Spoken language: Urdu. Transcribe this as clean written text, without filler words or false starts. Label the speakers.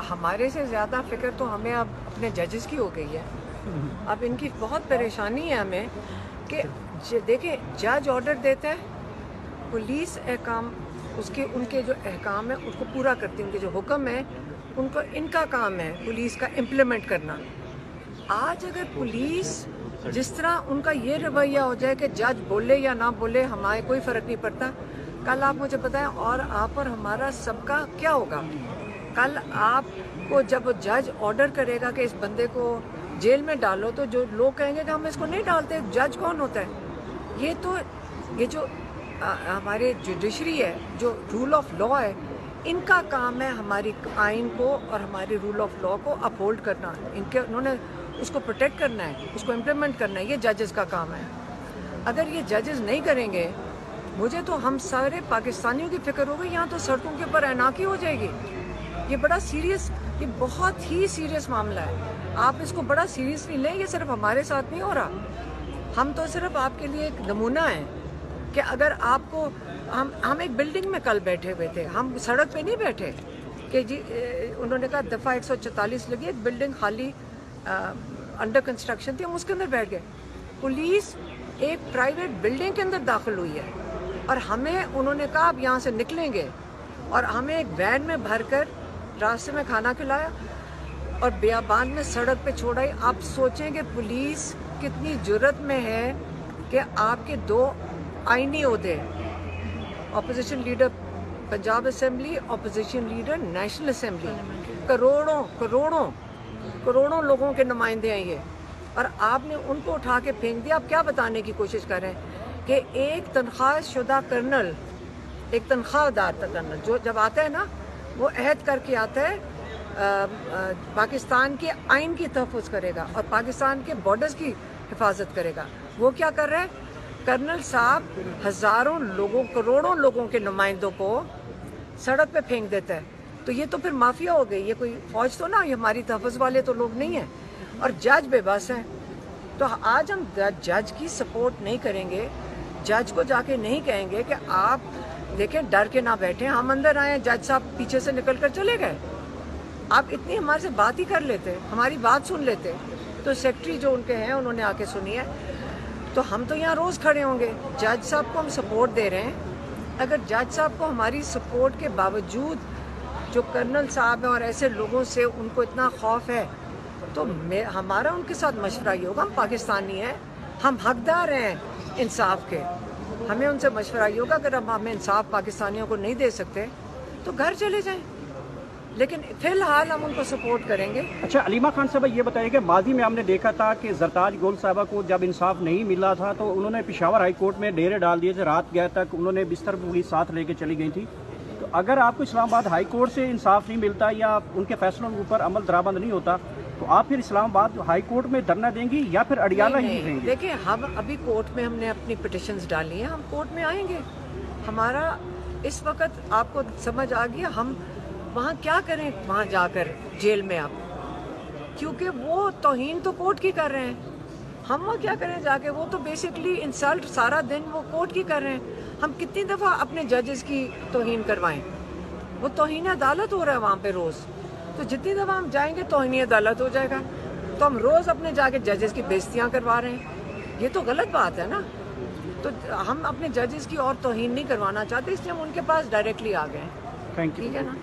Speaker 1: ہمارے سے زیادہ فکر تو ہمیں اب اپنے ججز کی ہو گئی ہے. اب ان کی بہت پریشانی ہے ہمیں کہ دیکھیں جج آرڈر دیتا ہے, پولیس احکام ان کے جو احکام ہیں اس کو پورا کرتی ہے, ان کے جو حکم ہے ان کا کام ہے پولیس کا امپلیمنٹ کرنا. آج اگر پولیس جس طرح ان کا یہ رویہ ہو جائے کہ جج بولے یا نہ بولے ہمارے کوئی فرق نہیں پڑتا, کل آپ مجھے بتائیں اور آپ اور ہمارا سب کا کیا ہوگا. کل آپ کو جب جج آرڈر کرے گا کہ اس بندے کو جیل میں ڈالو تو جو لوگ کہیں گے کہ ہم اس کو نہیں ڈالتے, جج کون ہوتا ہے؟ یہ جو ہمارے جوڈیشری ہے, جو رول آف لا ہے, ان کا کام ہے ہماری آئین کو اور ہماری رول آف لا کو اپہولڈ کرنا. انہوں نے اس کو پروٹیکٹ کرنا ہے, اس کو امپلیمنٹ کرنا ہے. یہ ججز کا کام ہے. اگر یہ ججز نہیں کریں گے, مجھے تو ہم سارے پاکستانیوں کی فکر ہوگی, یہاں تو سڑکوں کے اوپر اعناقی ہو جائے گی. یہ بڑا سیریس, یہ بہت ہی سیریس معاملہ ہے. آپ اس کو بڑا سیریسلی لیں, یہ صرف ہمارے ساتھ نہیں ہو رہا. ہم تو صرف آپ کے لیے ایک نمونہ ہیں کہ اگر آپ کو ہم ایک بلڈنگ میں کل بیٹھے ہوئے تھے, ہم سڑک پہ نہیں بیٹھے کہ جی انہوں نے کہا دفعہ 144 لگی, ایک بلڈنگ خالی انڈر کنسٹرکشن تھی, ہم اس کے اندر بیٹھ گئے. پولیس ایک پرائیویٹ بلڈنگ کے اندر داخل ہوئی ہے اور ہمیں انہوں نے کہا آپ یہاں سے نکلیں گے, اور ہمیں ایک وین میں بھر کر راستے میں کھانا کھلایا اور بیابان میں سڑک پہ چھوڑائی. آپ سوچیں کہ پولیس کتنی جرت میں ہے کہ آپ کے 2 آئینی عہدے, opposition leader Punjab assembly, opposition leader national assembly, کروڑوں لوگوں کے نمائندے ہیں یہ, اور آپ نے ان کو اٹھا کے پھینک دیا. آپ کیا بتانے کی کوشش کر رہے ہیں کہ ایک تنخواہ شدہ کرنل, ایک تنخواہ دار کرنل جو جب آتا ہے نا, وہ عہد کر کے آتا ہے پاکستان کے آئین کی تحفظ کرے گا اور پاکستان کے بارڈرز کی حفاظت کرے گا. وہ کیا کر رہے ہیں کرنل صاحب؟ ہزاروں لوگوں, کروڑوں لوگوں کے نمائندوں کو سڑک پہ پھینک دیتا ہے. تو یہ تو پھر مافیا ہو گئی, یہ کوئی فوج تو نہ, یہ ہماری تحفظ والے تو لوگ نہیں ہیں. اور جج بے بس ہیں. تو آج ہم جج کی سپورٹ نہیں کریں گے, جج کو جا کے نہیں کہیں گے کہ آپ دیکھیں ڈر کے نہ بیٹھیں, ہم اندر آئے, جج صاحب پیچھے سے نکل کر چلے گئے. آپ اتنی ہمارے سے بات ہی کر لیتے, ہماری بات سن لیتے. تو سیکرٹری جو ان کے ہیں انہوں نے آ کے سنی ہے, تو ہم تو یہاں روز کھڑے ہوں گے. جج صاحب کو ہم سپورٹ دے رہے ہیں. اگر جج صاحب کو ہماری سپورٹ کے باوجود جو کرنل صاحب ہیں اور ایسے لوگوں سے ان کو اتنا خوف ہے, تو ہمارا ان کے ساتھ مشورہ یہ ہوگا, ہم پاکستانی ہیں, ہم حقدار ہیں انصاف کے, ہمیں ان سے مشورہ یہ ہوگا اگر ہمیں انصاف پاکستانیوں کو نہیں دے سکتے تو گھر چلے جائیں, لیکن فی الحال ہم ان کو سپورٹ کریں گے.
Speaker 2: اچھا علیمہ خان صاحبہ یہ بتائیے کہ ماضی میں ہم نے دیکھا تھا کہ زرتاج گول صاحبہ کو جب انصاف نہیں ملا تھا تو انہوں نے پشاور ہائی کورٹ میں ڈیرے ڈال دیے تھے, رات گئے تک انہوں نے بستر پوری ساتھ لے کے چلی گئی تھی. تو اگر آپ کو اسلام آباد ہائی کورٹ سے انصاف نہیں ملتا یا ان کے فیصلوں کے اوپر عمل درآمد نہیں ہوتا تو آپ پھر اسلام آباد ہائی کورٹ میں دھرنا دیں گی یا پھر اڈیالہ ہی دیں گے؟
Speaker 1: دیکھیں ہم ابھی کورٹ میں ہم نے اپنی پٹیشنز ڈالی ہیں, ہم کورٹ میں آئیں گے. ہمارا اس وقت آپ کو سمجھ آ گیا ہم وہاں کیا کریں, وہاں جا کر جیل میں آپ, کیونکہ وہ توہین تو کورٹ کی کر رہے ہیں. ہم وہ کیا کریں جا کے, وہ تو بیسکلی انسلٹ سارا دن وہ کورٹ کی کر رہے ہیں. ہم کتنی دفعہ اپنے ججز کی توہین کروائیں, وہ توہین عدالت ہو رہا ہے وہاں پہ روز. تو جتنی دفعہ ہم جائیں گے توہین عدالت ہو جائے گا. تو ہم روز اپنے جا کے ججز کی بےعزتیاں کروا رہے ہیں, یہ تو غلط بات ہے نا. تو ہم اپنے ججز کی اور توہین نہیں کروانا چاہتے, اس لیے ہم ان کے پاس ڈائریکٹلی آ گئے ہیں.
Speaker 2: Thank you.
Speaker 1: ٹھیک ہے نا.